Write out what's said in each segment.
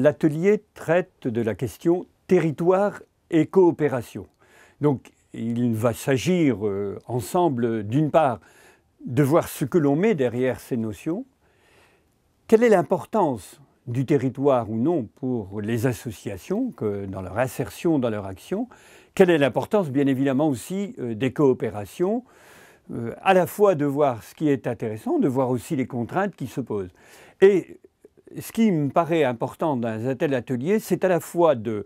l'atelier traite de la question territoire et coopération. Donc il va s'agir ensemble, d'une part, de voir ce que l'on met derrière ces notions, quelle est l'importance du territoire ou non pour les associations, dans leur insertion, dans leur action, quelle est l'importance bien évidemment aussi des coopérations, à la fois de voir ce qui est intéressant, de voir aussi les contraintes qui se posent. Et ce qui me paraît important dans un tel atelier, c'est à la fois de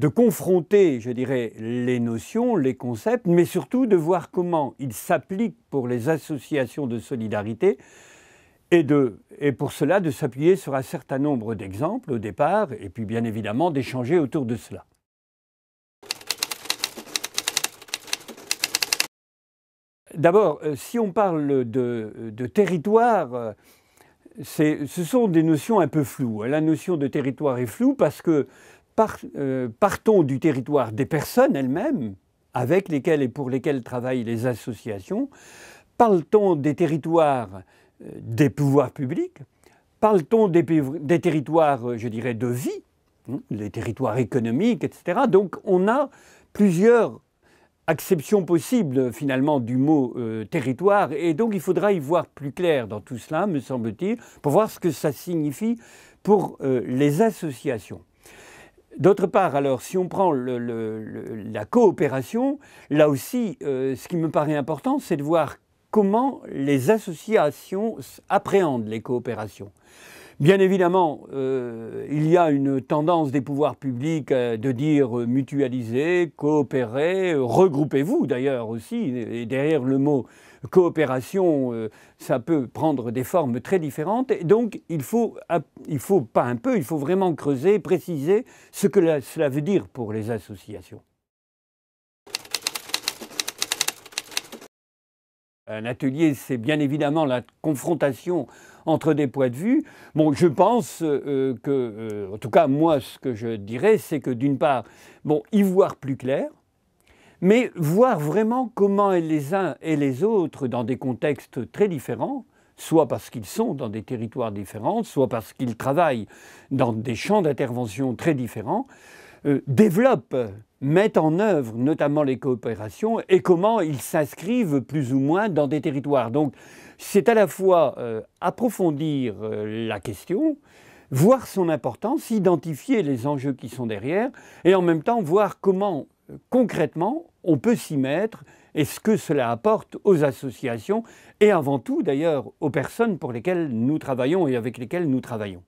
confronter, je dirais, les notions, les concepts, mais surtout de voir comment ils s'appliquent pour les associations de solidarité et pour cela de s'appuyer sur un certain nombre d'exemples au départ et puis bien évidemment d'échanger autour de cela. D'abord, si on parle de territoire, ce sont des notions un peu floues. La notion de territoire est floue parce que partons du territoire des personnes elles-mêmes, avec lesquelles et pour lesquelles travaillent les associations. Parle-t-on des territoires des pouvoirs publics? Parle-t-on des territoires, je dirais, de vie, les territoires économiques, etc. Donc on a plusieurs acception possible finalement du mot territoire, et donc il faudra y voir plus clair dans tout cela, me semble-t-il, pour voir ce que ça signifie pour les associations. D'autre part, alors, si on prend la coopération, là aussi, ce qui me paraît important, c'est de voir comment les associations appréhendent les coopérations. Bien évidemment, il y a une tendance des pouvoirs publics de dire mutualiser, coopérer, regroupez-vous d'ailleurs aussi. Et derrière le mot coopération, ça peut prendre des formes très différentes. Et donc il faut vraiment creuser, préciser ce que cela veut dire pour les associations. Un atelier, c'est bien évidemment la confrontation entre des points de vue. Bon, je pense en tout cas moi, ce que je dirais, c'est que d'une part, y voir plus clair, mais voir vraiment comment les uns et les autres, dans des contextes très différents, soit parce qu'ils sont dans des territoires différents, soit parce qu'ils travaillent dans des champs d'intervention très différents, développent, mettent en œuvre notamment les coopérations et comment ils s'inscrivent plus ou moins dans des territoires. Donc c'est à la fois approfondir la question, voir son importance, identifier les enjeux qui sont derrière et en même temps voir comment concrètement on peut s'y mettre et ce que cela apporte aux associations et avant tout d'ailleurs aux personnes pour lesquelles nous travaillons et avec lesquelles nous travaillons.